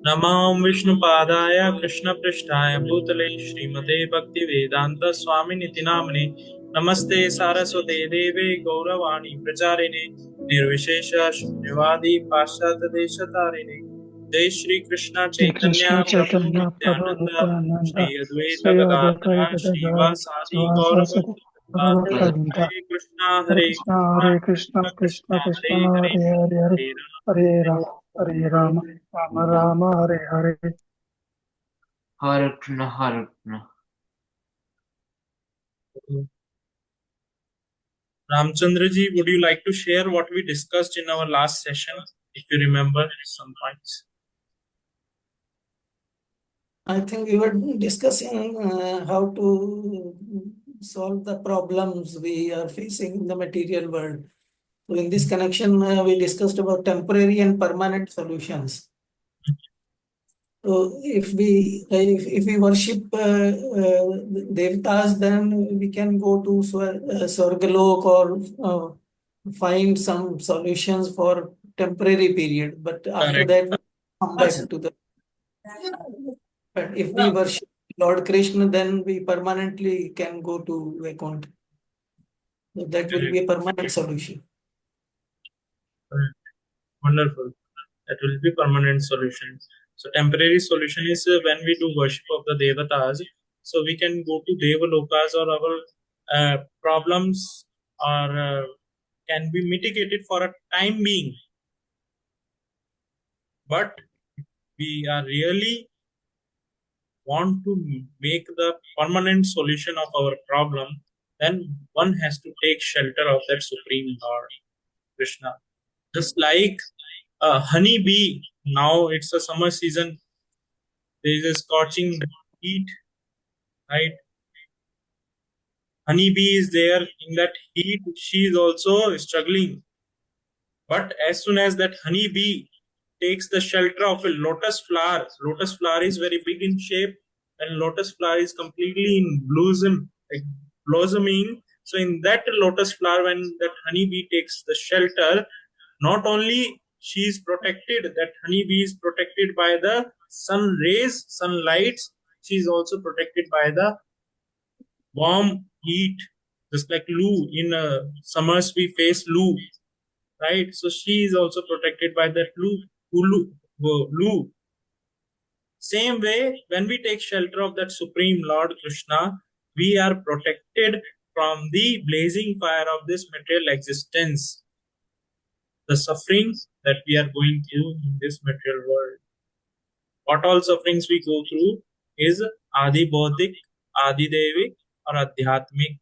नमां विष्णुपादाय कृष्णपृष्ठाय भूतले श्रीमते भक्तिवेदान्त स्वामिनिति नाम्ने नमस्ते सारस्वते देवे गौरवाणी प्रचारिणे निर्विशेष शून्यवादी पाश्चात्यदेशतारिणे जय Shri Krishna Shri Chaitanya Krishna Prabhu Chaitanya Prabhu Nityanand Nityananda Shri Advaita Sri Advaita Gadadhar Gadadhar श्रीवासादि Sivasasati गौरभक्तवृंद Gaurabhakta Hare Hare Hare Krishna Krishna Hare Krishna Krishna Krishna Krishna Hare Krishna Hare Hare Hare Hare Hare Hare Ram Rama Hare Rama Rama Rama Hare Hare. Hare Krishna, Hare Krishna. Ramchandra ji, would you like to share what we discussed in our last session, if you remember some points? I think we were discussing how to solve the problems we are facing in the material world. So in this connection, we discussed about temporary and permanent solutions. So if we worship devtas, then we can go to Swargalok or find some solutions for temporary period. But after Correct. that, we come back to the. But if we worship Lord Krishna, then we permanently can go to Vaikuntha. So that will be a permanent solution. Correct. Wonderful. That will be permanent solution. So temporary solution is when we do worship of the devatas. So we can go to devalokas, or our problems are can be mitigated for a time being. But we are really want to make the permanent solution of our problem, then one has to take shelter of that Supreme Lord, Krishna. Just like a honey bee, now it's a summer season, there is a scorching heat, right? Honey bee is there in that heat, she is also struggling. But as soon as that honey bee takes the shelter of a lotus flower is very big in shape, and lotus flower is completely in blossom, like blossoming. So in that lotus flower, when that honey bee takes the shelter, not only she is protected, that honey bee is protected by the sun rays, sunlight, she is also protected by the warm heat, just like Lou in summers we face Lou, right? So she is also protected by that Lu. Same way, when we take shelter of that Supreme Lord Krishna, we are protected from the blazing fire of this material existence, the suffering that we are going through in this material world. What all sufferings we go through is Adi Bodhik, Adi Devik, or Adhyatmik.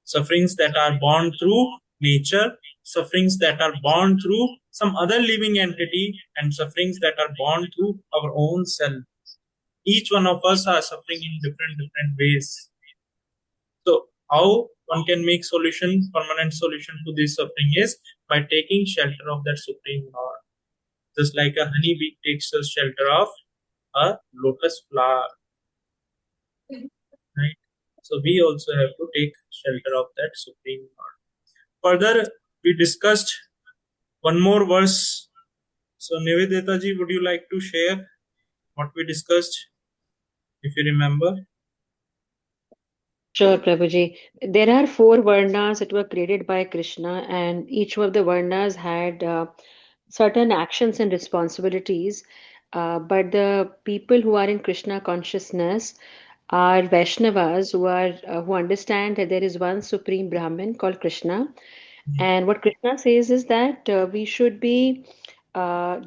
Sufferings that are born through nature, sufferings that are born through some other living entity, and sufferings that are born through our own self. Each one of us are suffering in different ways. So how one can make permanent solution to this suffering is by taking shelter of that Supreme Lord. Just like a honeybee takes the shelter of a lotus flower. Right? So we also have to take shelter of that Supreme Lord. Further, we discussed one more verse. So, Nivedita ji, would you like to share what we discussed, if you remember? Sure, Prabhuji. There are four Varnas that were created by Krishna, and each of the Varnas had certain actions and responsibilities. But the people who are in Krishna consciousness are Vaishnavas who understand that there is one supreme Brahman called Krishna. And what Krishna says is that we should be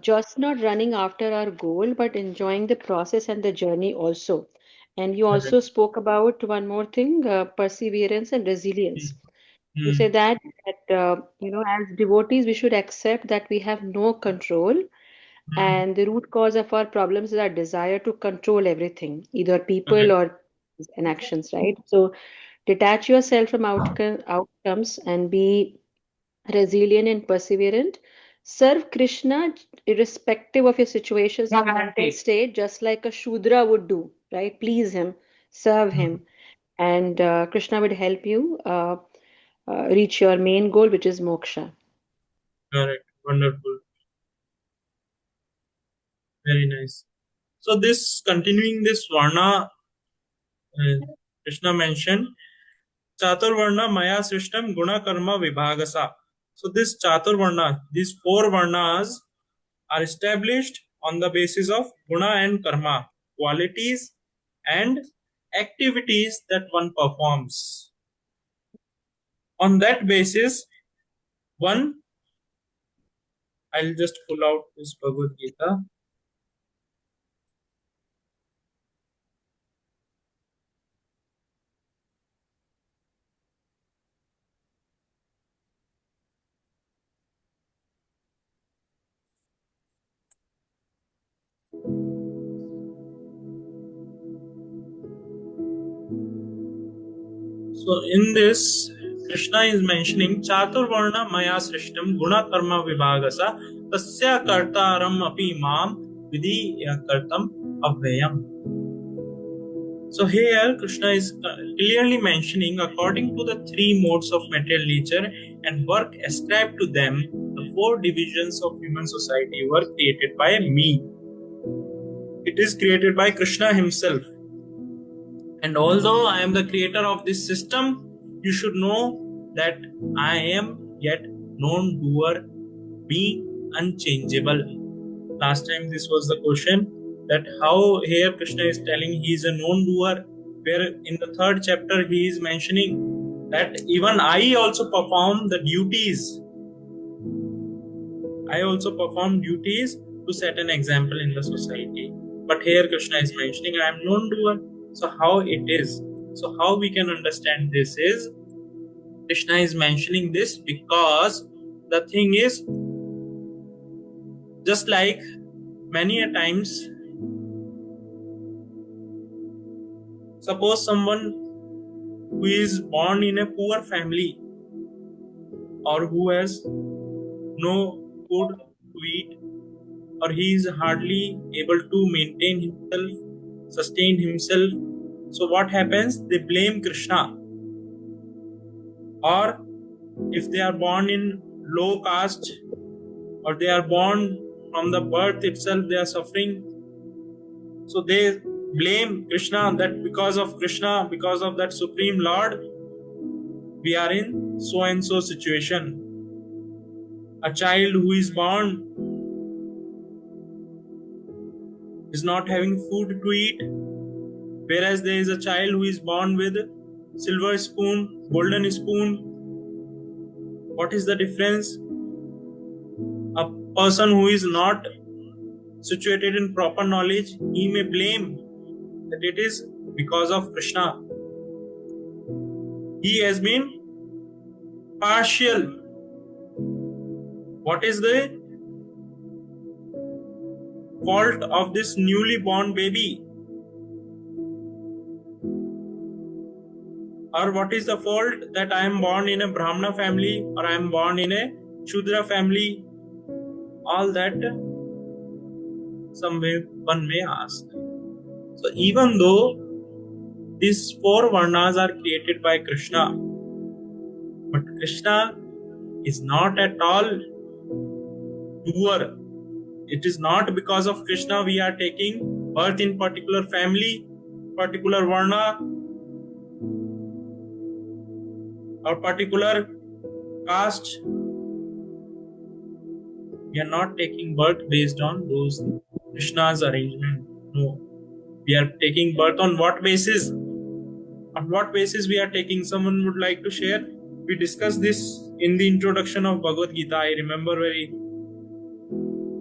just not running after our goal, but enjoying the process and the journey also. And you Correct. also spoke about one more thing, perseverance and resilience. You Hmm. say that as devotees, we should accept that we have no control, Hmm. and the root cause of our problems is our desire to control everything, either people Correct. or and actions, right? So detach yourself from outcomes and be resilient and perseverant. Serve Krishna irrespective of your situations and mental state, just like a Shudra would do, right? Please him, serve Hmm. him, and Krishna would help you reach your main goal, which is moksha. Correct. Wonderful. Very nice. So this continuing this Varna, Krishna mentioned Chaturvarna Maya Srishtam Guna Karma Vibhagasa. So this Chaturvarna, these four Varnas are established on the basis of Guna and Karma, qualities and activities that one performs. On that basis, one, I'll just pull out this Bhagavad Gita. So in this, Krishna is mentioning Chaturvarna Maya Srishtam Guna Karma Vibhagasa Tasya Kartaram Api Mam Vidhi Kartam Avyayam. So here Krishna is clearly mentioning according to the three modes of material nature and work ascribed to them, the four divisions of human society were created by me. It is created by Krishna himself. And although I am the creator of this system, you should know that I am yet non-doer, being unchangeable. Last time this was the question, that how here Krishna is telling he is a non-doer, where in the third chapter he is mentioning that even I also perform the duties. I also perform duties to set an example in the society. But here Krishna is mentioning I am non-doer. So how it is? So how we can understand this is, Krishna is mentioning this because the thing is, just like many a times, suppose someone who is born in a poor family or who has no food to eat, or he is hardly able to maintain himself, sustain himself. So what happens? They blame Krishna. Or if they are born in low caste, or they are born from the birth itself, they are suffering. So they blame Krishna, that because of Krishna, because of that Supreme Lord, we are in so and so situation. A child who is born is not having food to eat, whereas there is a child who is born with silver spoon, golden spoon. What is the difference? A person who is not situated in proper knowledge, he may blame that it is because of Krishna. He has been partial. What is the fault of this newly born baby? Or what is the fault that I am born in a Brahmana family or I am born in a Shudra family? All that one may ask. So even though these four varnas are created by Krishna, but Krishna is not at all doer. It is not because of Krishna we are taking birth in particular family, particular varna, or particular caste. We are not taking birth based on those Krishna's arrangement. No. We are taking birth on what basis? On what basis we are taking? Someone would like to share? We discussed this in the introduction of Bhagavad Gita. I remember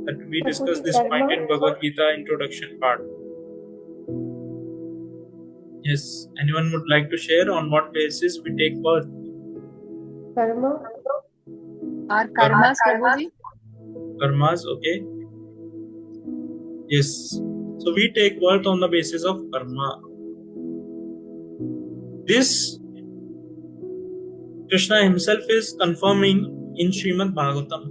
that we discussed this point in Bhagavad Gita introduction part. Yes. Anyone would like to share on what basis we take birth? Karma. Our karmas, Prabhuji. Karmas, okay. Yes. So we take birth on the basis of karma. This Krishna himself is confirming in Srimad Bhagavatam.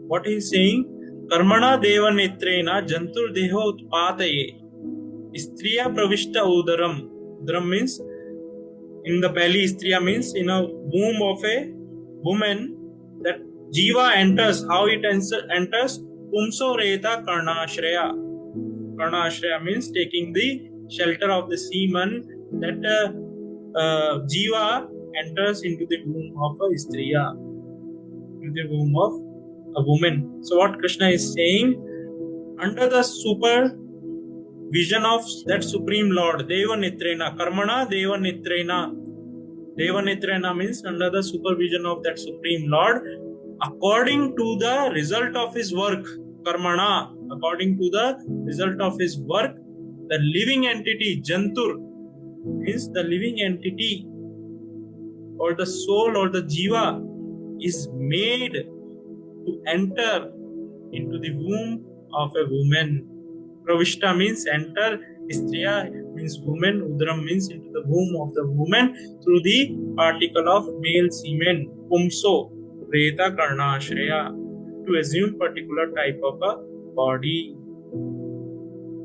What he is saying? Karmana deva netrena jantur deho utpataye striya pravishta udaram. Udaram means in the belly, striya means in a womb of a woman, that jiva enters. How it enters? Pumso Reta Karnashraya. Karnashraya means taking the shelter of the seaman, that Jiva enters into the womb of a Striya, into the womb of a woman. So what Krishna is saying, under the super vision of that Supreme Lord, Deva Nitrena, Karmana Deva Nitrena. Deva Nitrena means under the supervision of that Supreme Lord, according to the result of his work, Karmana, according to the result of his work, the living entity, Jantur, means the living entity or the soul or the Jiva is made to enter into the womb of a woman. Pravishta means enter, Striya means woman, Udram means into the womb of the woman through the particle of male semen, Pumso, Reta Karnashraya, to assume particular type of a body.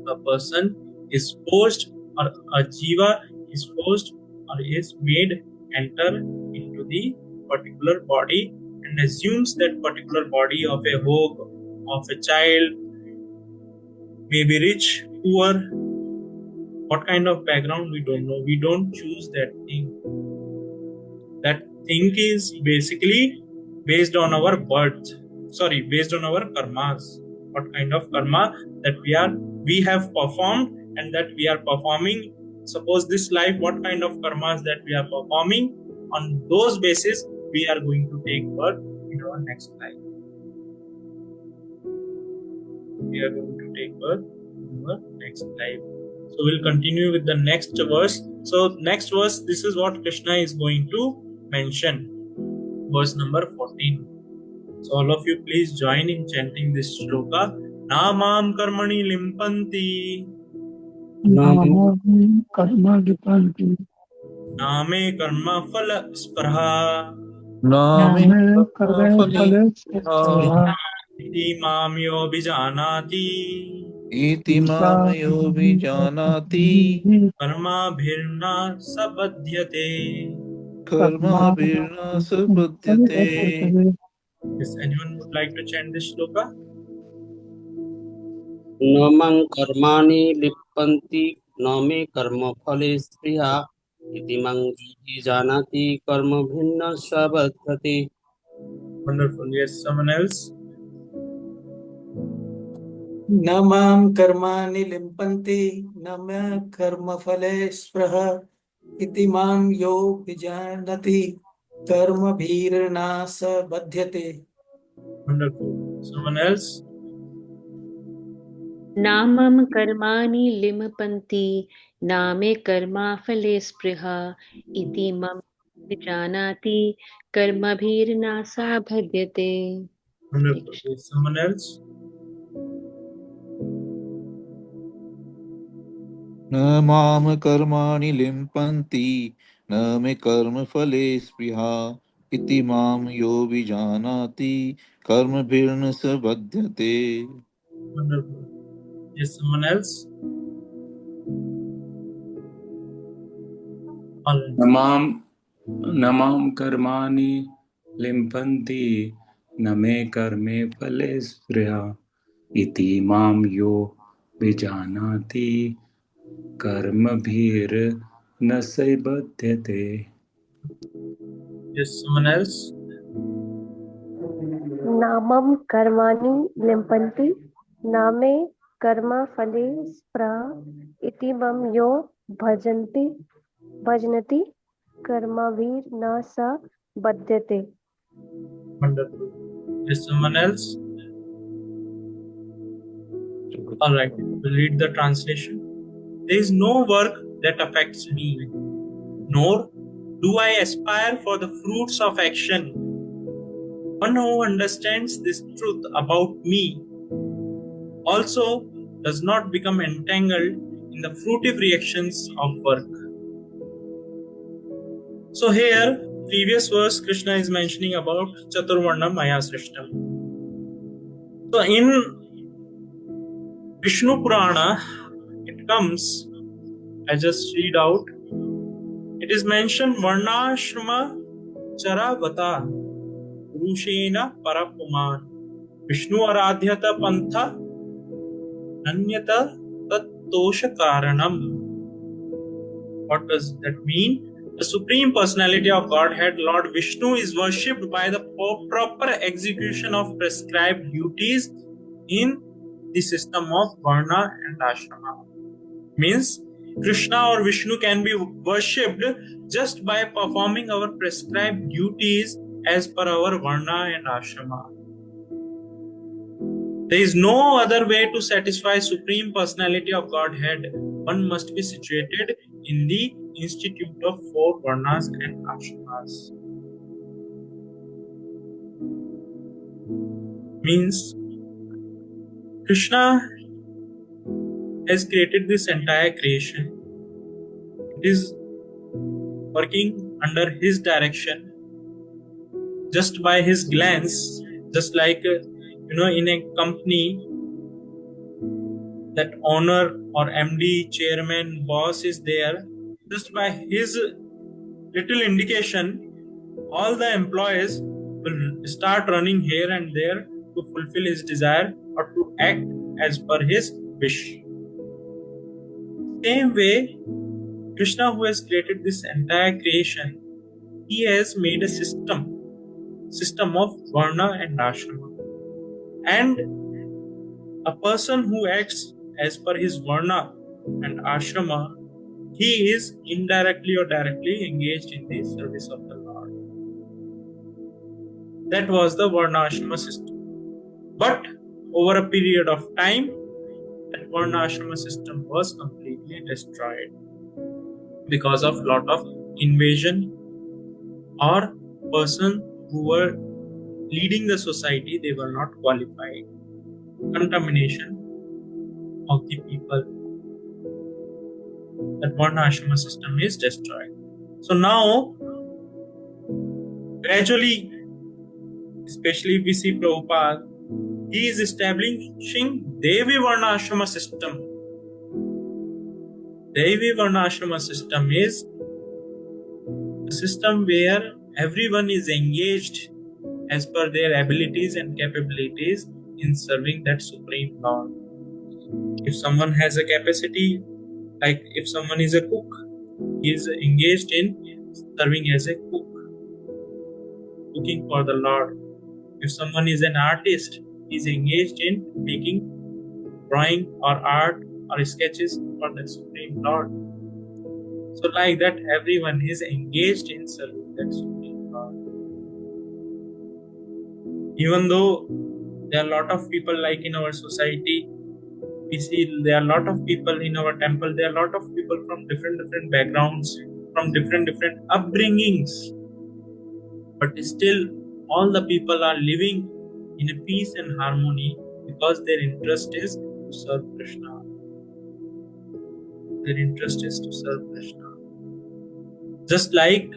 A person is forced, or a Jiva is forced or is made enter into the particular body and assumes that particular body of a hog, of a child, maybe rich, poor, what kind of background we don't know. We don't choose that thing. That thing is basically based on our birth. Based on our karmas. What kind of karma that we have performed and that we are performing. Suppose this life, what kind of karmas that we are performing, on those basis we are going to take birth in our next life. We are going to take birth in our next life. So we'll continue with the next verse. So next verse, this is what Krishna is going to mention. Verse number 14. So all of you please join in chanting this shloka. Namam karmani limpanti. Namam karma lipanti. Name karma phala sparaha. Name karve phale sparaha. Iti mamyo bijanati. इति मामयो विजानाति Karma bhirna sabadhyate. कर्मभिर्न सुबुध्यते. Yes, anyone would like to chant this shloka? नमं कर्माणि लिप्पन्ति न मे कर्मफले स्पृहा इति मं जानाति कर्मभिन्न स बध्यते. Wonderful. Yes, someone else? न मां कर्माणि लिम्पन्ति न मे कर्मफले स्पृहा इति मां यो विजानति कर्मभिर्न स बध्यते. Wonderful. Someone else? नामं कर्माणि लिम्पन्ति नामे कर्मफले स्पृहा इति मम विजानाति कर्मभिर्नासा बध्यते. Wonderful. Yes, someone else? न माम कर्माणि लिम्पन्ति न मे कर्मफले स्पृहा इति मां यो विजानाति कर्मभिर्न स बध्यते. Wonderful. Yes, someone else? All right. नमाम कर्माणि लिम्पन्ति न मे कर्मे फले स्पृहा इति मां यो विजानाति कर्मभिर्न स बध्यते. Yes, someone else? नामं कर्माणि लिम्पन्ति न मे कर्मफले स्पृहा इति मम यो भजन्ति कर्मभिर्न स बध्यते. Wonderful. Yes, someone else? All right. We'll read the translation. There is no work that affects me, nor do I aspire for the fruits of action. One who understands this truth about me also does not become entangled in the fruitive reactions of work. So here, previous verse, Krishna is mentioning about Chaturvarna Maya Srishtam. So in Vishnu Purana, it comes, I just read out, it is mentioned Varnashrama Charavata Rushena Parapuman. Vishnu aradhyata pantha nanyata tattosha karanam. What does that mean? The Supreme Personality of Godhead, Lord Vishnu, is worshipped by the proper execution of prescribed duties in the system of Varna and Ashrama. Means Krishna or Vishnu can be worshipped just by performing our prescribed duties as per our Varna and Ashrama. There is no other way to satisfy Supreme Personality of Godhead. One must be situated in the institute of four Varnas and Ashramas. Means Krishna has created this entire creation. It is working under his direction, just by his glance, just like in a company, that owner or MD, chairman, boss is there. Just by his little indication, all the employees will start running here and there to fulfill his desire or to act as per his wish. Same way, Krishna, who has created this entire creation, he has made a system of Varna and Ashrama. And a person who acts as per his Varna and Ashrama, he is indirectly or directly engaged in the service of the Lord. That was the Varna Ashrama system. But over a period of time, that Varna Ashrama system was completely destroyed because of lot of invasion, or person who were leading the society, they were not qualified. Contamination of the people. That Varna Ashrama system is destroyed. So now, gradually, especially if we see Prabhupada, he is establishing Devi Varna Ashrama system. Devi Varna Ashrama system is a system where everyone is engaged as per their abilities and capabilities in serving that Supreme Lord. If someone has a capacity, like if someone is a cook, he is engaged in serving as a cook, cooking for the Lord. If someone is an artist, he is engaged in making drawing or art or sketches for the Supreme Lord. So like that, everyone is engaged in serving that Supreme Lord. Even though there are a lot of people, like in our society, we see there are a lot of people in our temple, there are a lot of people from different backgrounds, from different upbringings, but still all the people are living in a peace and harmony because their interest is to serve Krishna. Their interest is to serve Krishna. Just like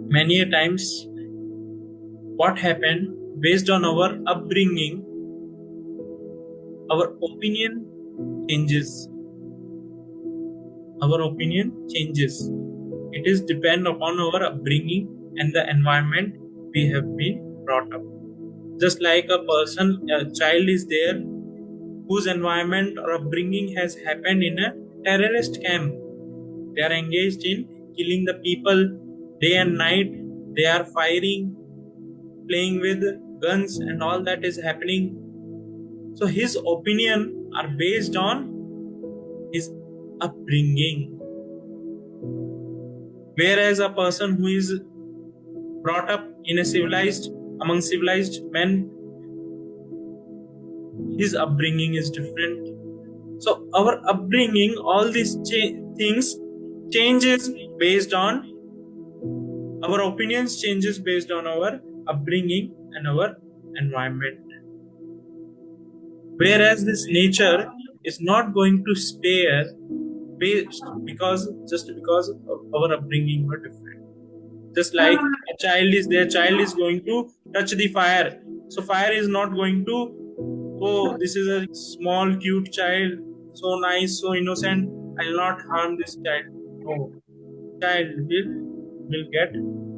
many a times, what happened, based on our upbringing, our opinion changes. Our opinion changes. It is depend upon our upbringing and the environment we have been brought up. Just like a child is there whose environment or upbringing has happened in a terrorist camp. They are engaged in killing the people day and night. They are firing, playing with guns, and all that is happening. So his opinion are based on his upbringing. Whereas a person who is brought up in among civilized men, his upbringing is different. So our upbringing, all these things changes based on our opinions, changes based on our upbringing and our environment. Whereas this nature is not going to spare because our upbringing were different. Just like a child is there, child is going to touch the fire. So fire is not going to, oh, this is a small cute child, so nice, so innocent, I'll not harm this child. No, child will get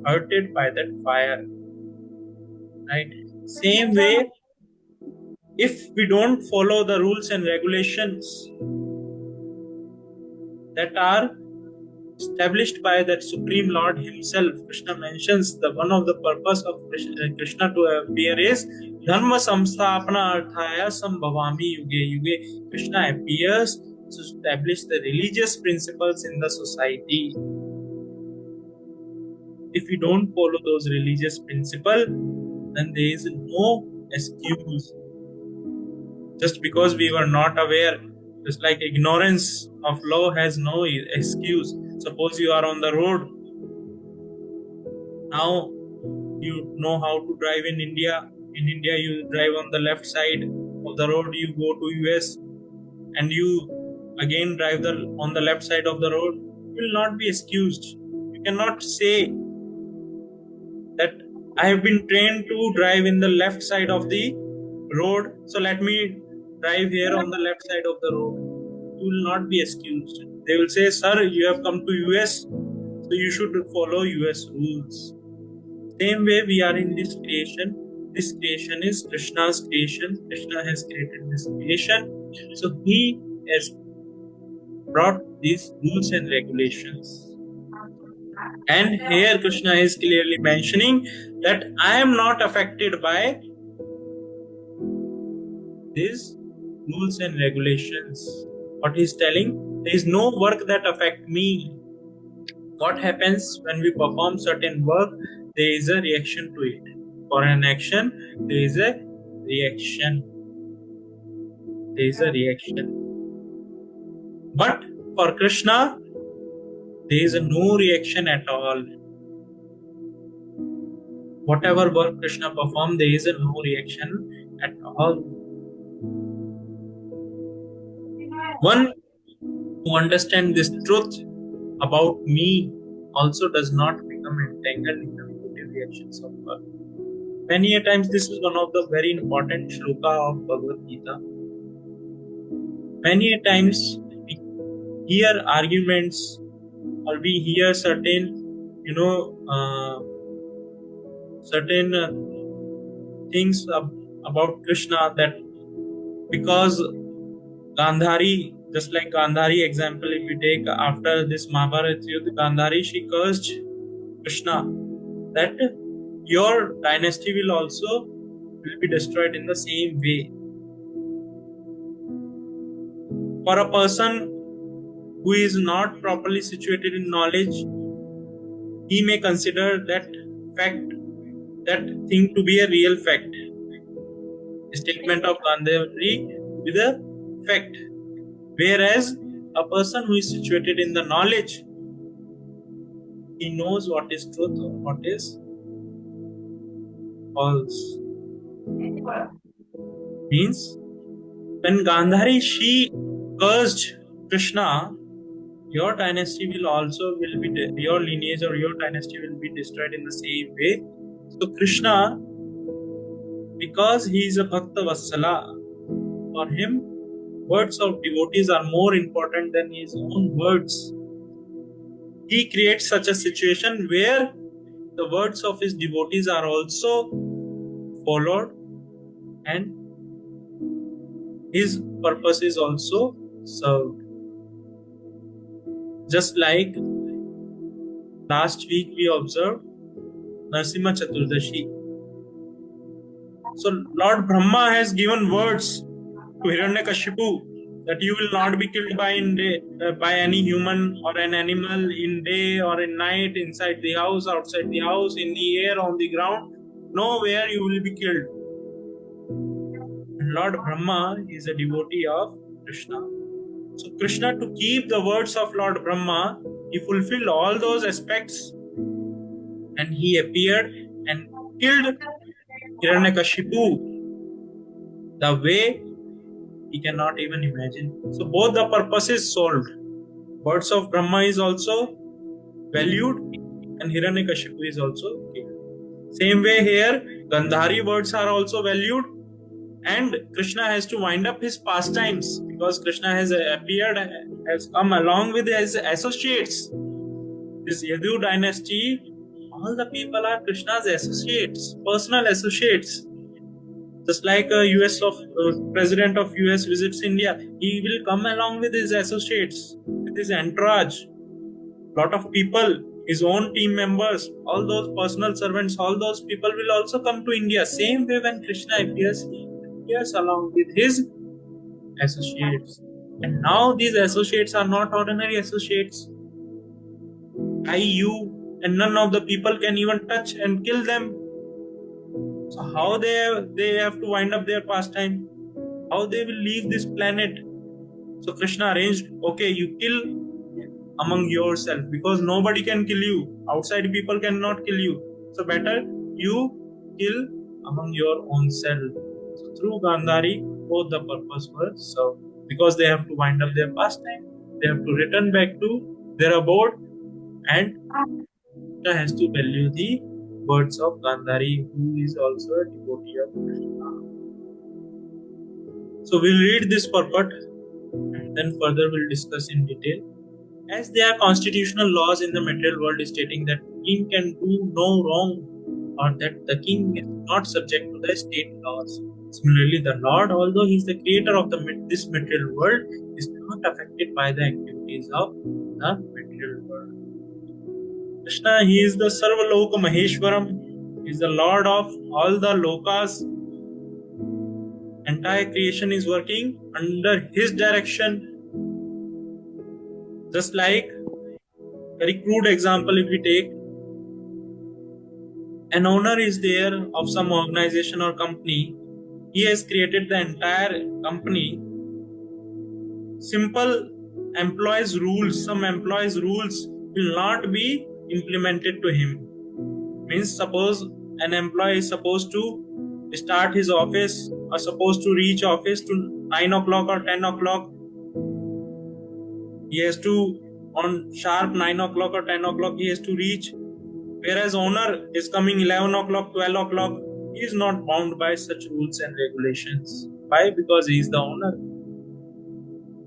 hurted by that fire. Right? Same way, if we don't follow the rules and regulations that are established by that Supreme Lord Himself, Krishna mentions the one of the purpose of Krishna to appear is Dharma Samsthapana Arthaya Sambhavami Yuge Yuge. Krishna appears to establish the religious principles in the society. If we don't follow those religious principles, then there is no excuse. Just because we were not aware, just like ignorance of law has no excuse. Suppose you are on the road. Now you know how to drive in India. In India, you drive on the left side of the road. You go to US, and you again drive on the left side of the road. You will not be excused. You cannot say that I have been trained to drive in the left side of the road, so let me drive here on the left side of the road. You will not be excused. They will say, sir, you have come to US, so you should follow US rules. Same way we are in this creation. This creation is Krishna's creation. Krishna has created this creation. So he has brought these rules and regulations. And here Krishna is clearly mentioning that I am not affected by these rules and regulations. What he is telling, there is no work that affect me. What happens when we perform certain work? There is a reaction to it. For an action, there is a reaction. There is a reaction. But for Krishna, there is no reaction at all. Whatever work Krishna performs, there is no reaction at all. One who understands this truth about me also does not become entangled in the negative reactions of work. Many a times, this is one of the very important shloka of Bhagavad Gita. Many a times, we hear arguments or we hear certain, things about Krishna, that because Gandhari, just like Gandhari example, if we take after this Mahabharata Yuddha, Gandhari, she cursed Krishna that your dynasty will be destroyed in the same way. For a person who is not properly situated in knowledge, he may consider that thing to be a real fact. The statement of Gandhari with a fact. Whereas a person who is situated in the knowledge, he knows what is truth or what is false. Means when Gandhari, she cursed Krishna, your dynasty your lineage or your dynasty will be destroyed in the same way. So Krishna, because he is a Bhakta Vatsala, for him, words of devotees are more important than his own words. He creates such a situation where the words of his devotees are also followed and his purpose is also served. Just like last week we observed Narasimha Chaturdashi. So Lord Brahma has given words to Hiranyakashipu that you will not be killed by any human or an animal in day or in night, inside the house, outside the house, in the air, on the ground. Nowhere you will be killed. And Lord Brahma is a devotee of Krishna. So Krishna, to keep the words of Lord Brahma, he fulfilled all those aspects and he appeared and killed Hiranyakashipu the way he cannot even imagine. So both the purposes solved. Words of Brahma is also valued and Hiranyakashipu is also killed. Same way here, Gandhari words are also valued and Krishna has to wind up his pastimes because Krishna has come along with his associates. This Yadu dynasty, all the people are Krishna's associates, personal associates. Just like a president of US visits India, he will come along with his associates, with his entourage, lot of people, his own team members, all those personal servants, all those people will also come to India. Same way when Krishna appears, he appears along with his associates. And now these associates are not ordinary associates. You, and none of the people can even touch and kill them. So how they have to wind up their pastime? How they will leave this planet? So Krishna arranged, okay, you kill among yourself, because nobody can kill you. Outside people cannot kill you. So better you kill among your own self. So through Gandhari, both the purpose were served. Because they have to wind up their pastime, they have to return back to their abode, and Krishna has to value the words of Gandhari, who is also a devotee of Krishna. So we'll read this purport and then further we'll discuss in detail. As there are constitutional laws in the material world stating that king can do no wrong, or that the king is not subject to the state laws. Similarly, the Lord, although he is the creator of this material world, is not affected by the activities of the material world. Krishna, he is the Sarvaloka Maheshwaram, he is the Lord of all the lokas. Entire creation is working under his direction. Just like, very crude example, if we take, an owner is there of some organization or company. He has created the entire company. Simple employees' rules, some employees' rules will not be implemented to him. Means, suppose an employee is supposed to start his office or supposed to reach office to 9 o'clock or 10 o'clock. He has to, on sharp 9 o'clock or 10 o'clock, he has to reach. Whereas owner is coming 11 o'clock, 12 o'clock, he is not bound by such rules and regulations. Why? Because he is the owner.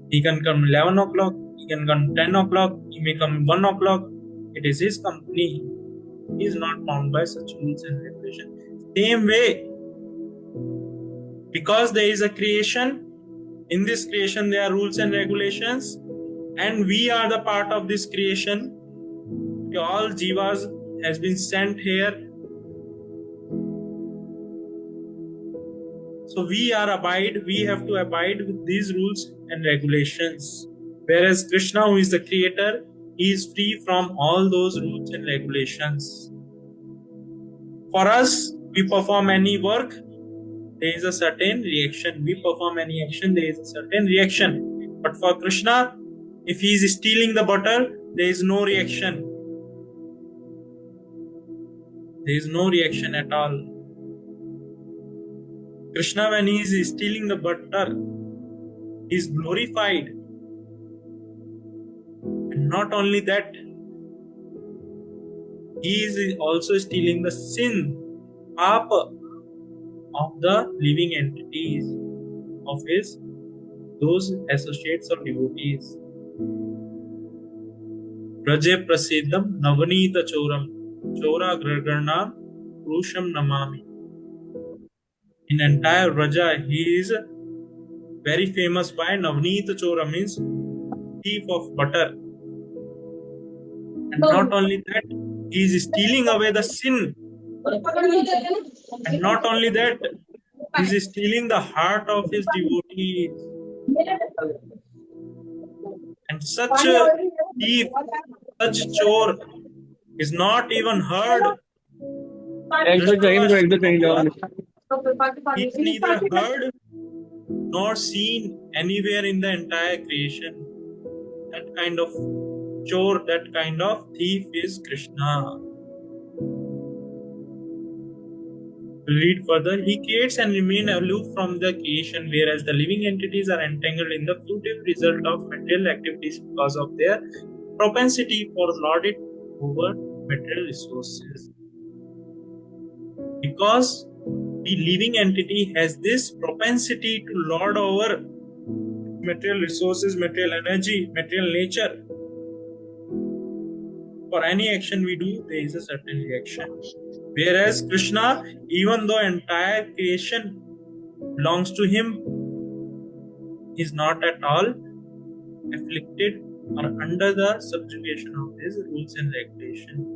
He can come 11 o'clock, he can come 10 o'clock, he may come 1 o'clock. It is his company. He is not bound by such rules and regulations. Same way, because there is a creation, in this creation there are rules and regulations, and we are the part of this creation. All jivas has been sent here. So we have to abide with these rules and regulations. Whereas Krishna, who is the creator, he is free from all those rules and regulations. For us, we perform any work, there is a certain reaction. We perform any action, there is a certain reaction. But for Krishna, if he is stealing the butter, there is no reaction. There is no reaction at all. Krishna, when he is stealing the butter, he is glorified. And not only that, he is also stealing the sin, papa, of the living entities, of those associates or devotees. Raje Prasiddham Navanita Choram Chora Gragarnam Purusham Namami. In entire Raja, he is very famous by Navanita Chora, means thief of butter. And not only that, he is stealing away the sin. And not only that, he is stealing the heart of his devotees. And such a thief, such chore is not even heard. He is neither heard nor seen anywhere in the entire creation. That kind of chore, that kind of thief is Krishna. We'll read further. He creates and remains aloof from the creation, whereas the living entities are entangled in the fruitive result of material activities because of their propensity for lording over material resources. Because the living entity has this propensity to lord over material resources, material energy, material nature. For any action we do, there is a certain reaction. Whereas Krishna, even though entire creation belongs to him is not at all afflicted or under the subjugation of his rules and regulations.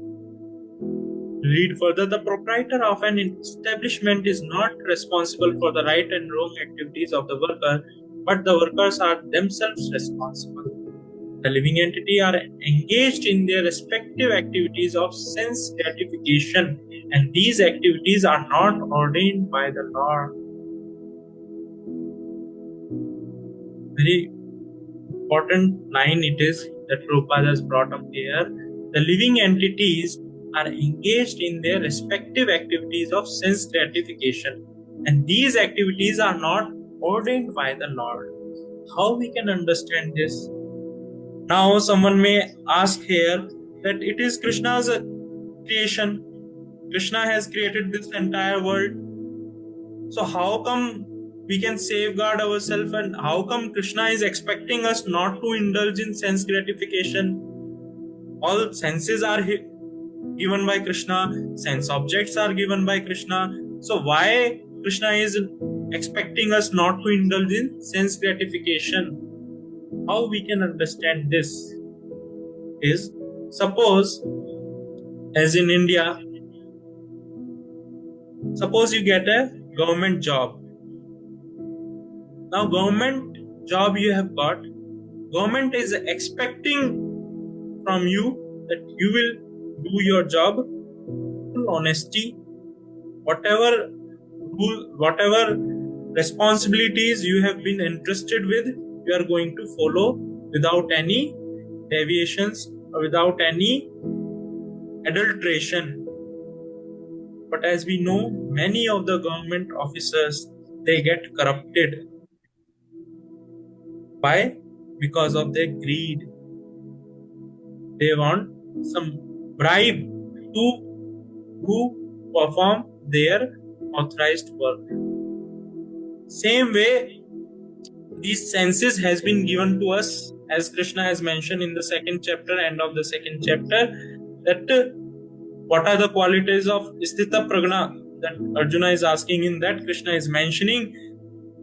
Read further, the proprietor of an establishment is not responsible for the right and wrong activities of the worker, but the workers are themselves responsible. The living entity are engaged in their respective activities of sense gratification, and these activities are not ordained by the Lord. Very important line it is that Prabhupada has brought up here. The living entities are engaged in their respective activities of sense gratification, and these activities are not ordained by the Lord. How we can understand this? Now someone may ask here that it is Krishna's creation. Krishna has created this entire world. So how come we can safeguard ourselves, and how come Krishna is expecting us not to indulge in sense gratification? All senses are given by Krishna, sense objects are given by Krishna. So why Krishna is expecting us not to indulge in sense gratification? How we can understand this is, suppose as in India, suppose you get a government job. Now government job you have got, government is expecting from you that you will do your job with honesty. Whatever responsibilities you have been entrusted with, you are going to follow without any deviations or without any adulteration. But as we know, many of the government officers, they get corrupted. Why? Because of their greed. They want some bribe to perform their authorized work. Same way, these senses has been given to us, as Krishna has mentioned in the second chapter, end of the second chapter, that what are the qualities of Sthita Prajna that Arjuna is asking. In that, Krishna is mentioning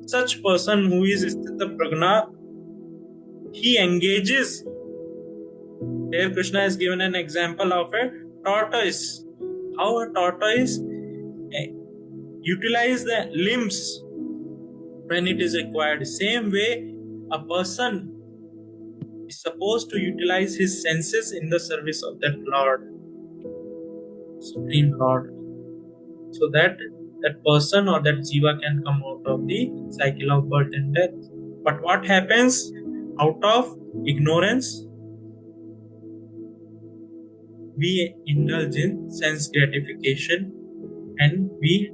such person who is Sthita Prajna, he engages. Here Krishna has given an example of a tortoise. How a tortoise utilize the limbs when it is required. Same way, a person is supposed to utilize his senses in the service of that Lord, Supreme Lord, so that that person or that jiva can come out of the cycle of birth and death. But what happens? Out of ignorance, we indulge in sense gratification and we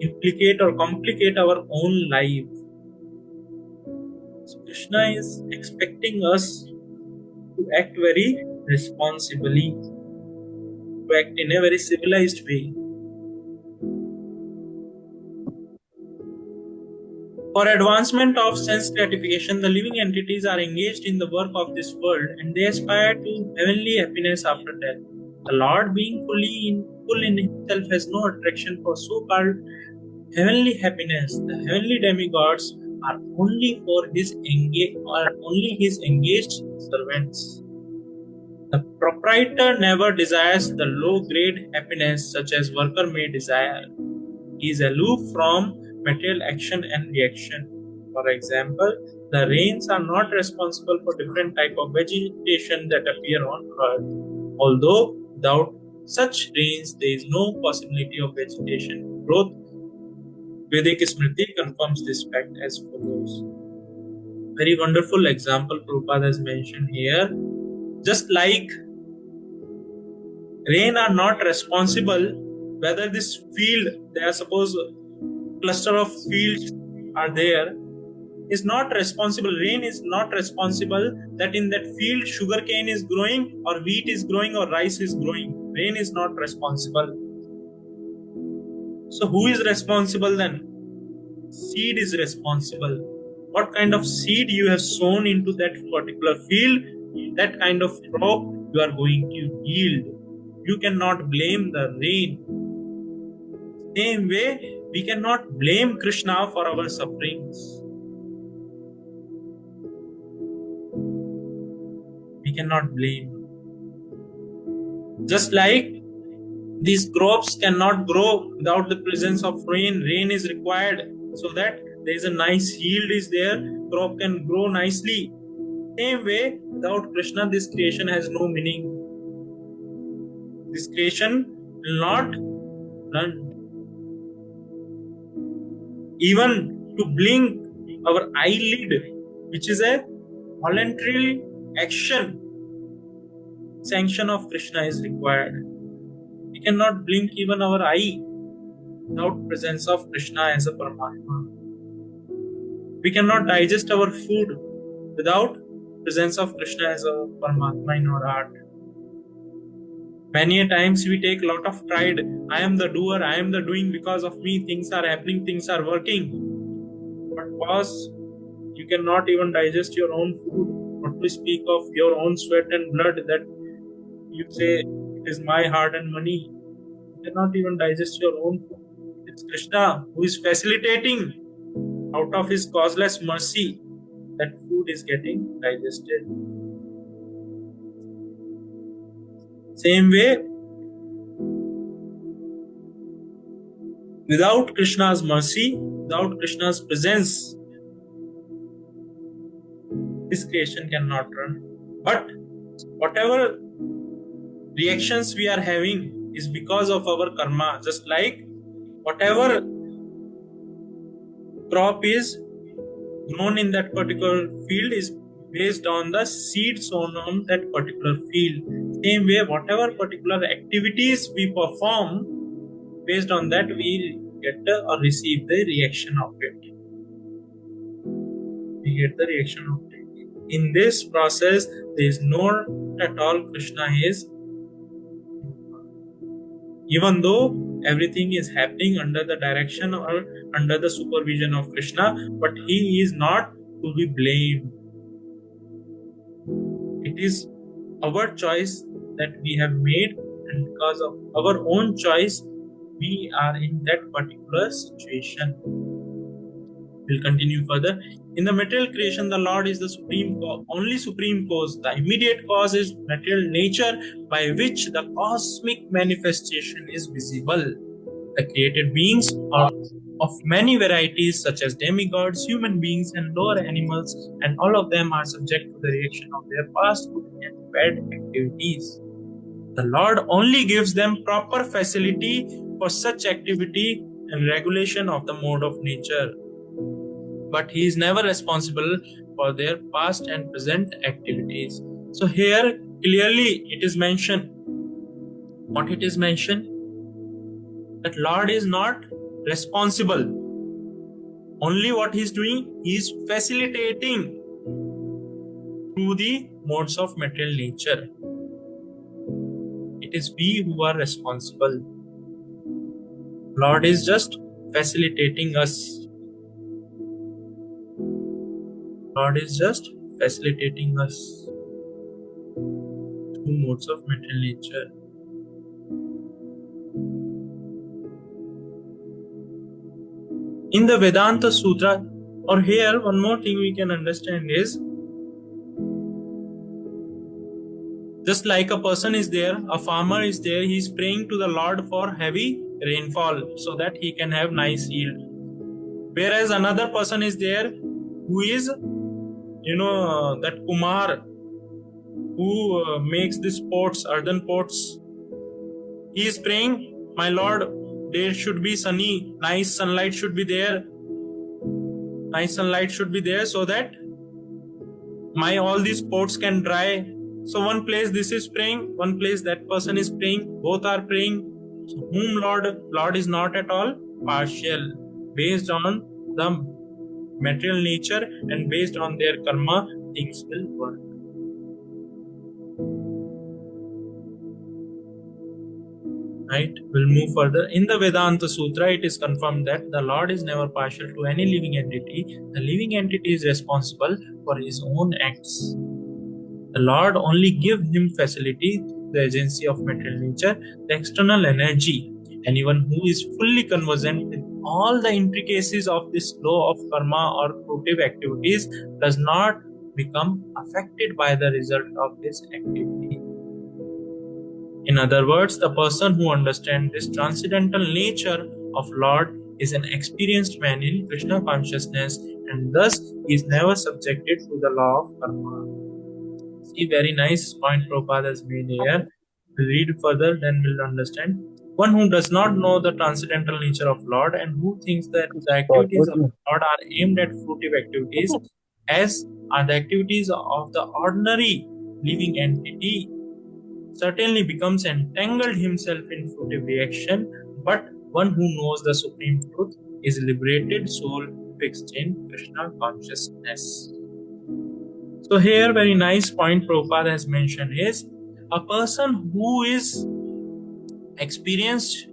implicate or complicate our own life. So Krishna is expecting us to act very responsibly, to act in a very civilized way. For advancement of sense gratification, the living entities are engaged in the work of this world and they aspire to heavenly happiness after death. The Lord, being full in himself, has no attraction for so-called heavenly happiness. The heavenly demigods are only his engaged servants. The proprietor never desires the low-grade happiness such as worker may desire. He is aloof from material action and reaction. For example, the rains are not responsible for different type of vegetation that appear on earth. Although without such rains, there is no possibility of vegetation growth. Vedic Smriti confirms this fact as follows. Very wonderful example Prabhupada has mentioned here. Just like rain are not responsible whether this field, there are suppose cluster of fields are there, is not responsible. Rain is not responsible that in that field sugarcane is growing or wheat is growing or rice is growing. Rain is not responsible. So who is responsible then? Seed is responsible. What kind of seed you have sown into that particular field, that kind of crop you are going to yield. You cannot blame the rain. Same way, We cannot blame Krishna for our sufferings. We cannot blame. Just like these crops cannot grow without the presence of rain. Rain is required so that there is a nice yield is there. Crop can grow nicely. Same way, without Krishna, this creation has no meaning. This creation will not run. Even to blink our eyelid, which is a voluntary action, sanction of Krishna is required. We cannot blink even our eye without presence of Krishna as a Paramatma. We cannot digest our food without presence of Krishna as a Paramatma in our heart. Many a times we take a lot of pride. I am the doer, I am the doing, because of me things are happening, things are working. But boss, you cannot even digest your own food, not to speak of your own sweat and blood that you say it is my hard-earned money. You cannot even digest your own food. It's Krishna who is facilitating out of his causeless mercy that food is getting digested. Same way, without Krishna's mercy, without Krishna's presence, this creation cannot run. But whatever reactions we are having is because of our karma. Just like whatever crop is grown in that particular field is based on the seed sown on that particular field. Same way, whatever particular activities we perform, based on that we get or receive the reaction of it. We get the reaction of it. In this process, there is no at all Krishna is. Even though everything is happening under the direction or under the supervision of Krishna, but he is not to be blamed. It is our choice that we have made, and because of our own choice, we are in that particular situation. We'll continue further. In the material creation, the Lord is the supreme cause, only supreme cause. The immediate cause is material nature by which the cosmic manifestation is visible. The created beings are of many varieties, such as demigods, human beings, and lower animals, and all of them are subject to the reaction of their past good and bad activities. The Lord only gives them proper facility for such activity and regulation of the mode of nature. But he is never responsible for their past and present activities. So here clearly it is mentioned. What it is mentioned? That Lord is not responsible. Only what he is doing, he is facilitating through the modes of material nature. It is we who are responsible. Lord is just facilitating us. Lord is just facilitating us through modes of material nature. In the Vedanta Sutra, or here one more thing we can understand is, just like a person is there, a farmer is there, he is praying to the Lord for heavy rainfall so that he can have nice yield. Whereas another person is there who is, that Kumar who makes these pots, earthen pots. He is praying, my Lord, there should be sunny, nice sunlight should be there. Nice sunlight should be there so that all these pots can dry. So one place this is praying, one place that person is praying, both are praying. So whom Lord is not at all partial. Based on the material nature and based on their karma, things will work. Right? We'll move further. In the Vedanta Sutra, it is confirmed that the Lord is never partial to any living entity. The living entity is responsible for his own acts. The Lord only gives him facility, the agency of material nature, the external energy, Anyone who is fully conversant with all the intricacies of this law of karma or fruitive activities does not become affected by the result of this activity. In other words, the person who understands this transcendental nature of Lord is an experienced man in Krishna consciousness, and thus he is never subjected to the law of karma. See, very nice point Prabhupada has made here. We'll read further, then we'll understand. One who does not know the transcendental nature of Lord and who thinks that the activities of Lord are aimed at fruitive activities, as are the activities of the ordinary living entity, certainly becomes entangled himself in fruitive reaction, but one who knows the supreme truth is liberated soul fixed in Krishna consciousness. So here very nice point Prabhupada has mentioned is a person who is experienced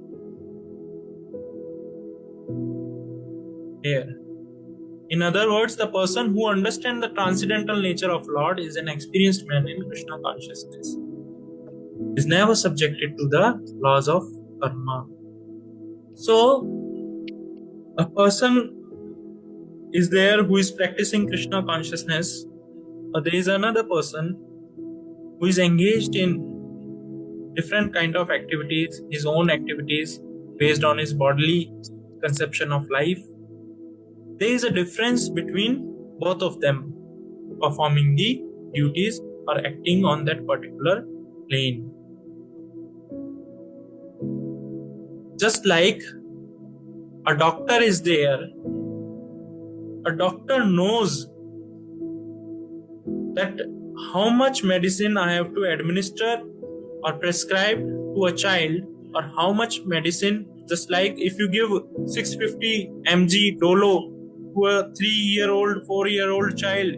here. In other words, the person who understands the transcendental nature of Lord is an experienced man in Krishna consciousness. Is never subjected to the laws of karma. So, a person is there who is practicing Krishna consciousness, or there is another person who is engaged in different kind of activities, his own activities based on his bodily conception of life. There is a difference between both of them performing the duties or acting on that particular plane. Just like a doctor is there, a doctor knows that how much medicine I have to administer or prescribe to a child, or how much medicine, just like if you give 650 mg dolo to a 3-year-old, 4-year-old child,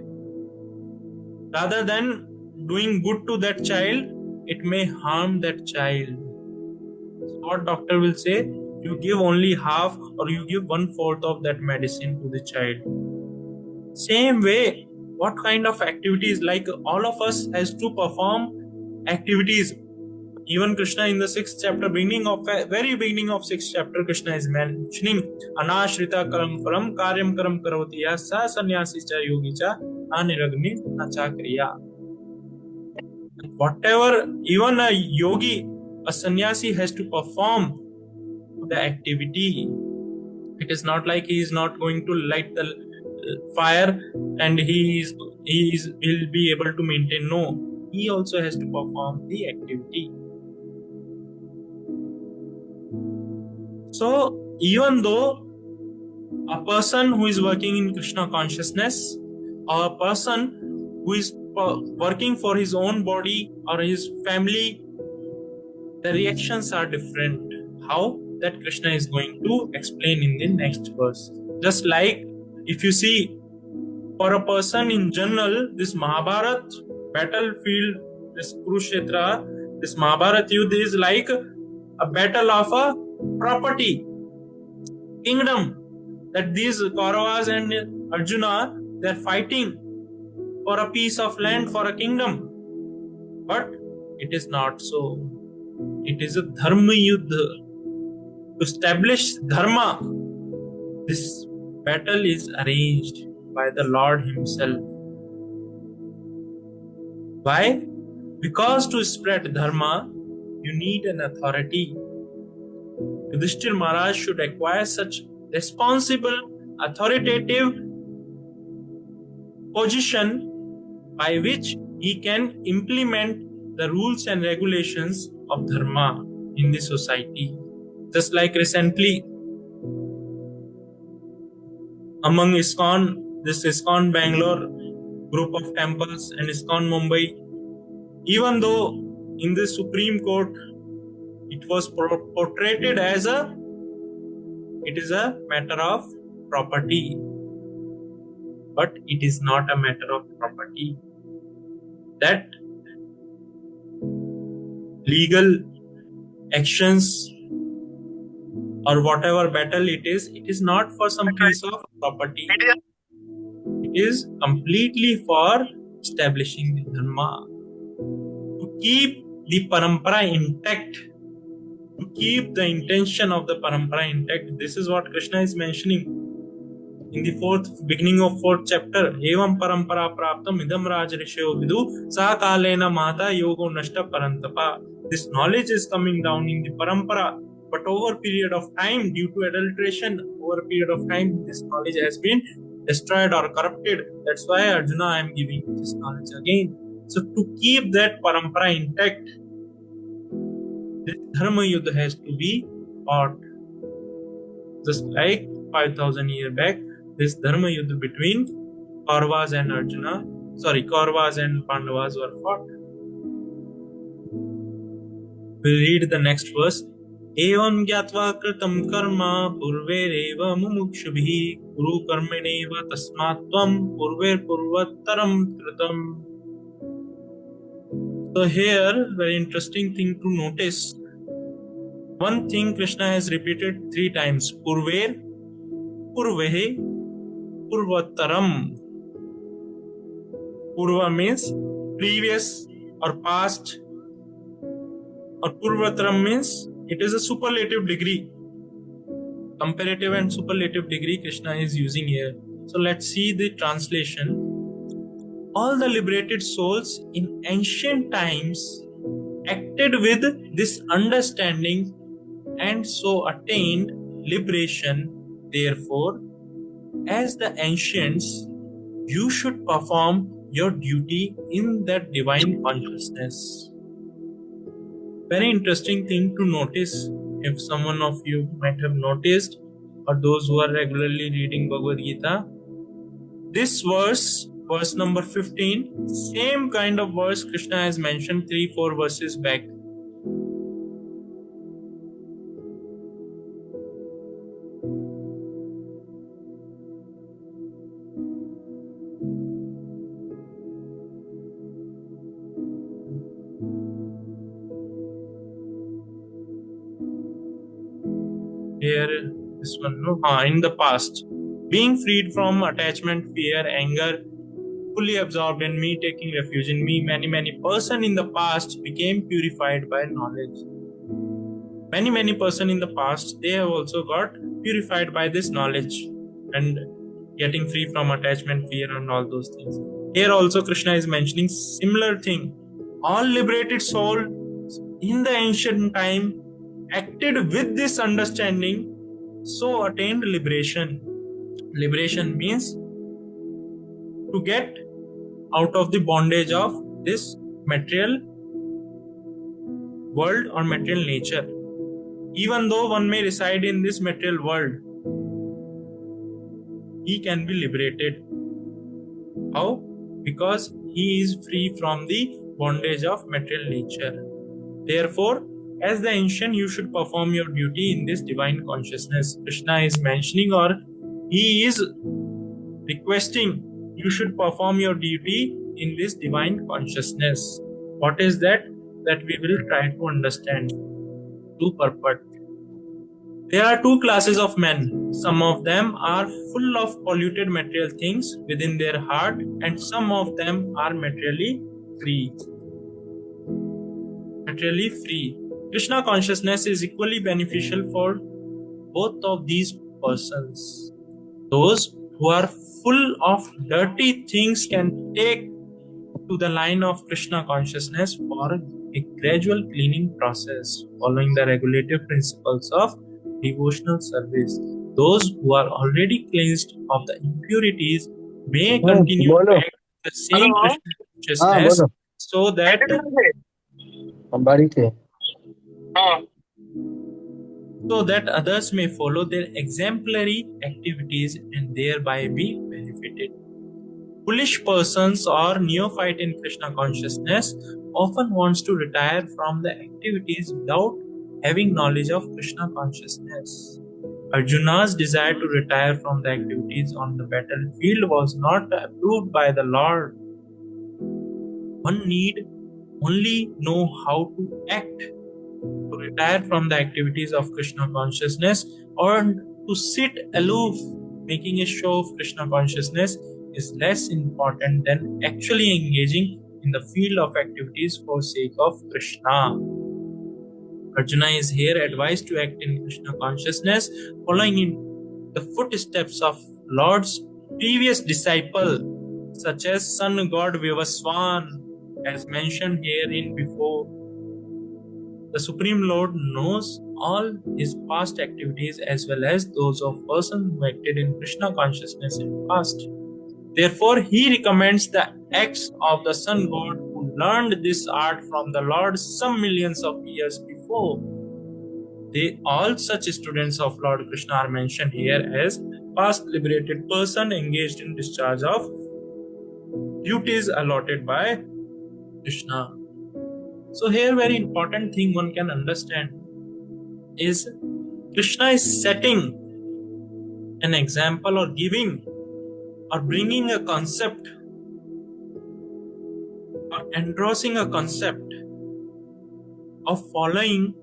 rather than doing good to that child, it may harm that child. So what doctor will say, you give only half or you give 1/4 of that medicine to the child. Same way, what kind of activities, like all of us has to perform activities. Even Krishna in the 6th chapter, very beginning of 6th chapter, Krishna is mentioning anashrita karam param karyam karam karoti ya sa sannyasi cha yogi cha aniragni nacha kriya. Whatever, even a yogi, a sannyasi has to perform the activity. It is not like he is not going to light the fire and he will be able to maintain. No, he also has to perform the activity. So even though a person who is working in Krishna consciousness, or a person who is working for his own body or his family, the reactions are different. How? That Krishna is going to explain in the next verse. Just like if you see, for a person in general, this Mahabharat battlefield, this Kurukshetra, this Mahabharat Yudh is like a battle of a property, kingdom, that these Kauravas and Arjuna, they are fighting for a piece of land, for a kingdom. But it is not so. It is a dharma yuddha. To establish dharma, this battle is arranged by the Lord himself. Why? Because to spread dharma, you need an authority. Yudhishthir Maharaj should acquire such responsible, authoritative position by which he can implement the rules and regulations of dharma in the society. Just like recently, among ISKCON, this ISKCON Bangalore group of temples and ISKCON Mumbai, even though in the Supreme Court it was portrayed as it is a matter of property, but it is not a matter of property. That legal actions or whatever battle it is not for some piece of property. It is completely for establishing the dharma, to keep the parampara intact, to keep the intention of the parampara intact. This is what Krishna is mentioning in the beginning of fourth chapter. Evam parampara praptam idam rajarishyo vidu sa kalena mata yogo nashta parantapa. This knowledge is coming down in the parampara, but over a period of time, due to adulteration, over a period of time, this knowledge has been destroyed or corrupted. That's why Arjuna, I am giving this knowledge again. So to keep that parampara intact, this dharma yuddha has to be fought. Just like 5,000 years back, this dharma yuddha between Kauravas and Kauravas and Pandavas were fought. We read the next verse. Evam gyatva kritam karma purvereva mumukshubhi kuru karmeneva tasmatvam purver purvataram kritam. So here, very interesting thing to notice. One thing Krishna has repeated 3 times. Purver, purvehe, purvataram. Purva means previous or past, or purvataram means it is a superlative degree. Comparative and superlative degree Krishna is using here. So let's see the translation. All the liberated souls in ancient times acted with this understanding and so attained liberation. Therefore, as the ancients, you should perform your duty in that divine consciousness. Very interesting thing to notice, if someone of you might have noticed, or those who are regularly reading Bhagavad Gita, this verse number 15, same kind of verse Krishna has mentioned 3-4 verses back. Here, this one, no? In the past, being freed from attachment, fear, anger, fully absorbed in me, taking refuge in me, many person in the past became purified by knowledge. Many person in the past, they have also got purified by this knowledge and getting free from attachment, fear, and all those things. Here also Krishna is mentioning similar thing. All liberated souls in the ancient time acted with this understanding, so attained liberation. Liberation means to get out of the bondage of this material world or material nature. Even though one may reside in this material world, he can be liberated. How? Because he is free from the bondage of material nature. Therefore, as the ancient, you should perform your duty in this divine consciousness. Krishna is mentioning, or he is requesting, you should perform your duty in this divine consciousness. What is that? That we will try to understand. To purport. There are 2 classes of men. Some of them are full of polluted material things within their heart, and some of them are materially free. Materially free. Krishna consciousness is equally beneficial for both of these persons. Those who are full of dirty things can take to the line of Krishna consciousness for a gradual cleaning process, following the regulative principles of devotional service. Those who are already cleansed of the impurities may continue to act the same Krishna consciousness, so that others may follow their exemplary activities and thereby be benefited. Foolish persons or neophyte in Krishna consciousness often wants to retire from the activities without having knowledge of Krishna consciousness. Arjuna's desire to retire from the activities on the battlefield was not approved by the Lord. One need only know how to act. To retire from the activities of Krishna consciousness or to sit aloof, making a show of Krishna consciousness, is less important than actually engaging in the field of activities for sake of Krishna. Arjuna is here advised to act in Krishna consciousness, following in the footsteps of Lord's previous disciple, such as sun god Vivaswan, as mentioned herein before. The Supreme Lord knows all his past activities as well as those of person who acted in Krishna consciousness in the past. Therefore, he recommends the acts of the sun god who learned this art from the Lord some millions of years before. All such students of Lord Krishna are mentioned here as past liberated person engaged in discharge of duties allotted by Krishna. So here very important thing one can understand is Krishna is setting an example or giving or bringing a concept or endorsing a concept of following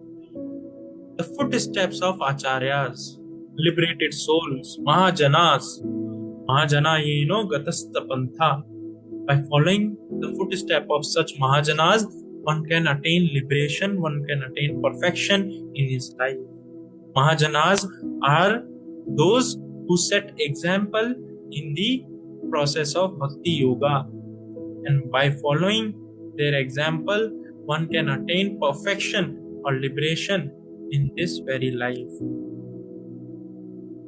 the footsteps of acharyas, liberated souls, mahajanas. Mahajana, gatastha pantha. By following the footstep of such mahajanas, one can attain liberation, one can attain perfection in his life. Mahajanas are those who set example in the process of bhakti yoga, and by following their example, one can attain perfection or liberation in this very life.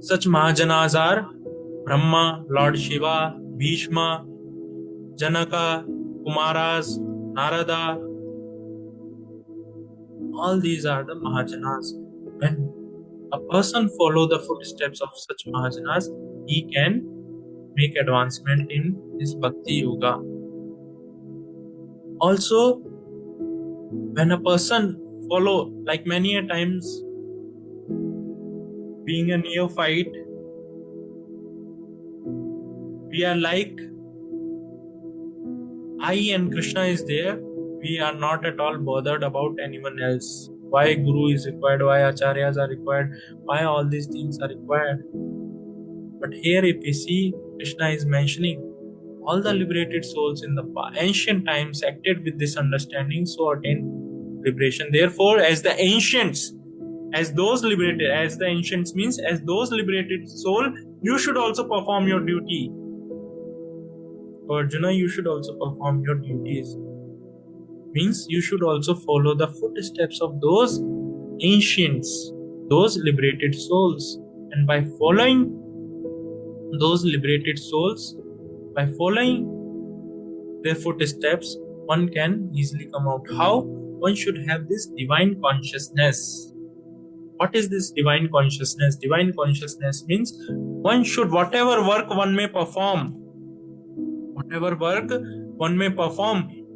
Such Mahajanas are Brahma, Lord Shiva, Bhishma, Janaka, Kumaras, Narada. All these are the Mahajanas. When a person follow the footsteps of such Mahajanas, he can make advancement in his bhakti yoga. Also, when a person follow, like many a times, being a neophyte, we are like, I and Krishna is there. We are not at all bothered about anyone else. Why Guru is required, why Acharyas are required, why all these things are required. But here if we see, Krishna is mentioning all the liberated souls in the ancient times acted with this understanding, so attained liberation. Therefore, as the ancients, as those liberated, as the ancients means as those liberated soul, you should also perform your duty. Arjuna, you should also perform your duties. Means you should also follow the footsteps of those ancients, those liberated souls. And by following those liberated souls, by following their footsteps, one can easily come out. How? One should have this divine consciousness. What is this divine consciousness? Divine consciousness means one should, whatever work one may perform,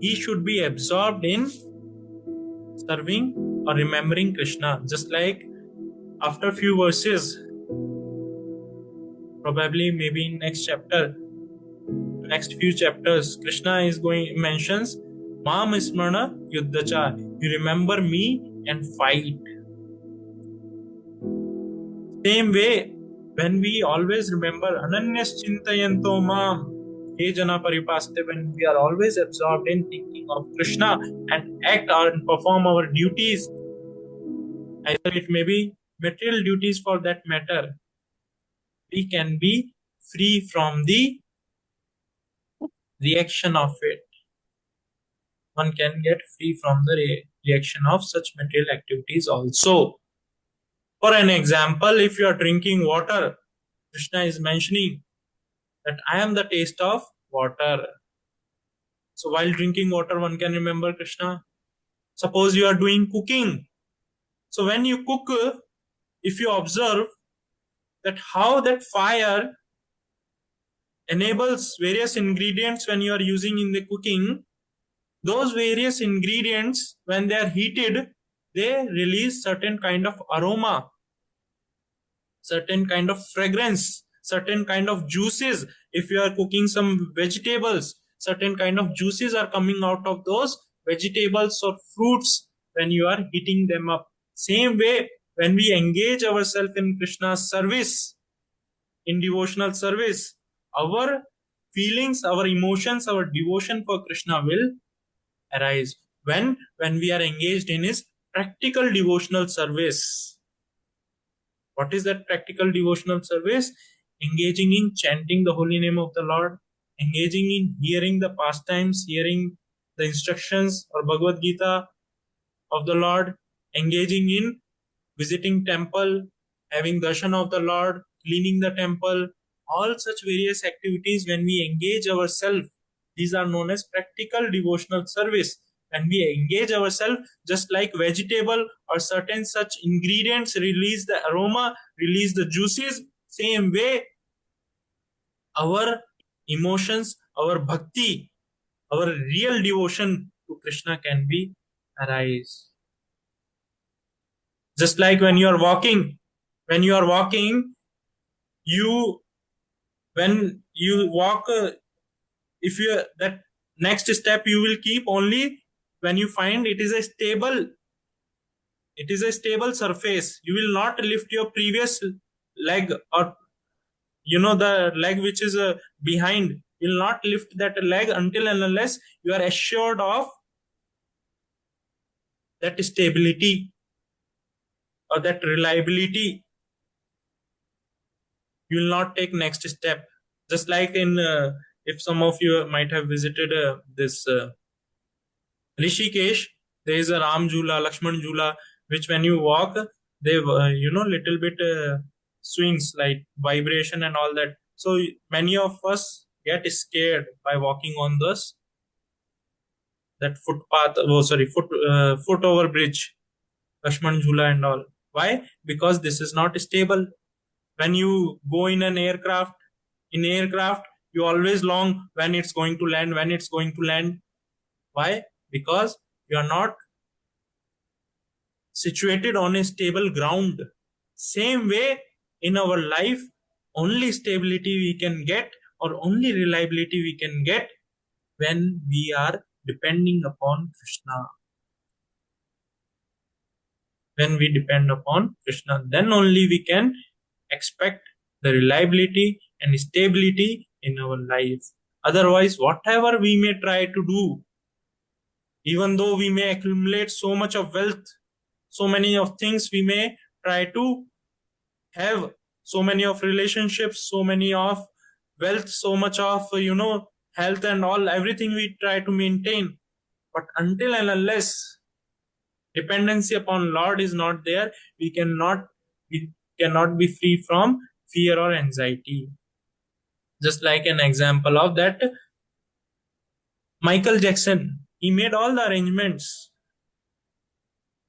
he should be absorbed in serving or remembering Krishna. Just like after a few verses, probably maybe in next few chapters, Krishna mentions Mam Smrana Yuddhacha. You remember me and fight. Same way, when we always remember Ananyas Chintayanto Mam, He Jana Paripaste, when we are always absorbed in thinking of Krishna and act or perform our duties, either it may be material duties for that matter, we can be free from the reaction of it. One can get free from the reaction of such material activities also. For an example, if you are drinking water, Krishna is mentioning that I am the taste of water. So while drinking water, one can remember Krishna. Suppose you are doing cooking. So when you cook, if you observe that how that fire enables various ingredients when you are using in the cooking, those various ingredients, when they are heated, they release certain kind of aroma, certain kind of fragrance, certain kind of juices. If you are cooking some vegetables, certain kind of juices are coming out of those vegetables or fruits when you are heating them up. Same way, when we engage ourselves in Krishna's service, in devotional service, our feelings, our emotions, our devotion for Krishna will arise. When we are engaged in his practical devotional service. What is that practical devotional service? Engaging in chanting the holy name of the Lord, engaging in hearing the pastimes, hearing the instructions or Bhagavad Gita of the Lord, engaging in visiting temple, having darshan of the Lord, cleaning the temple, all such various activities when we engage ourselves, these are known as practical devotional service. When we engage ourselves, just like vegetable or certain such ingredients release the aroma, release the juices, same way our emotions, our bhakti, our real devotion to Krishna can be arise. Just like when you are walking, when you are walking, you when you walk, if you that next step you will keep only when you find it is a stable surface. You will not lift your previous leg, or the leg which is behind. You will not lift that leg until and unless you are assured of that stability or that reliability. You will not take next step. Just like in if some of you might have visited this Rishikesh, there is a Ram Jula, Lakshman Jula, which when you walk, they little bit swings like vibration and all that. So many of us get scared by walking on this that footpath. Oh, sorry, foot over bridge, Lakshman Jula and all. Why? Because this is not stable. When you go in aircraft, you always long when it's going to land, when it's going to land. Why? Because you are not situated on a stable ground. Same way in our life, only stability we can get or only reliability we can get when we are depending upon Krishna. When we depend upon Krishna, then only we can expect the reliability and stability in our life. Otherwise, whatever we may try to do, even though we may accumulate so much of wealth, so many of things we may try to have, so many of relationships, so many of wealth, so much of health and all, everything we try to maintain, but until and unless dependency upon Lord is not there, we cannot be free from fear or anxiety. Just like an example of that, Michael Jackson, he made all the arrangements,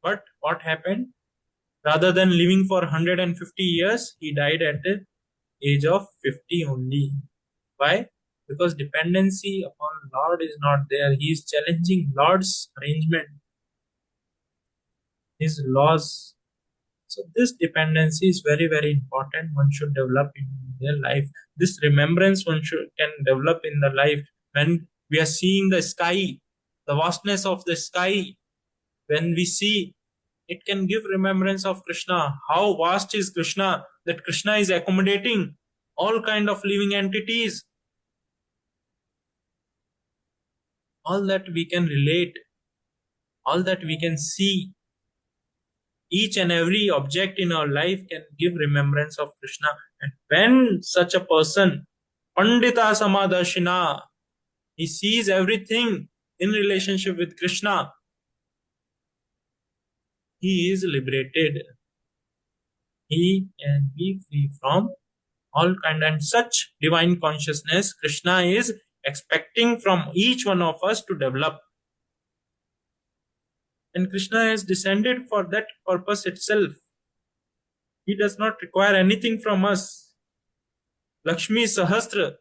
but what happened? Rather than living for 150 years, he died at the age of 50 only. Why? Because dependency upon Lord is not there. He is challenging Lord's arrangement, his laws. So this dependency is very, very important. One should develop in their life. This remembrance can develop in the life when we are seeing the sky, the vastness of the sky. When we see, it can give remembrance of Krishna. How vast is Krishna? That Krishna is accommodating all kind of living entities. All that we can relate, all that we can see. Each and every object in our life can give remembrance of Krishna. And when such a person, Pandita Samadashina, he sees everything in relationship with Krishna, he is liberated. He can be free from all kind, and such divine consciousness Krishna is expecting from each one of us to develop. And Krishna has descended for that purpose itself. He does not require anything from us. Lakshmi Sahasra,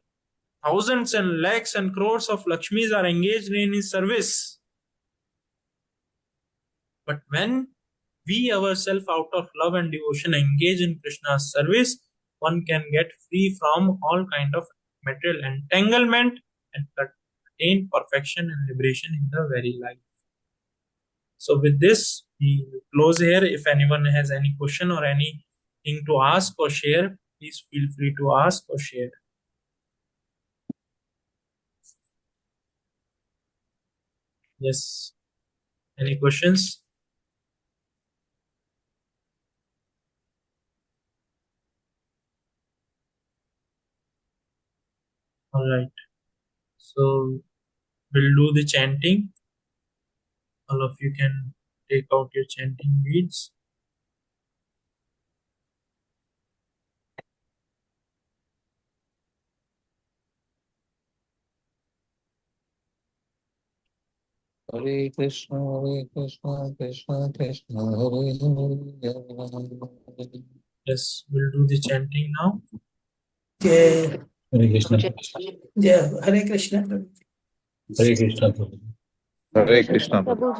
thousands and lakhs and crores of Lakshmis are engaged in his service. But when we ourselves, out of love and devotion, engage in Krishna's service, one can get free from all kind of material entanglement and attain perfection and liberation in the very life. So with this, we close here. If anyone has any question or anything to ask or share, please feel free to ask or share. Yes. Any questions? All right. So we'll do the chanting. All of you can take out your chanting beads. Hare Krishna, Krishna Krishna, Hare Hare. Yes, we'll do the chanting now. Jai Hare Krishna. Jai Hare Krishna. Hare Krishna. Hare Krishna. Prabhuji.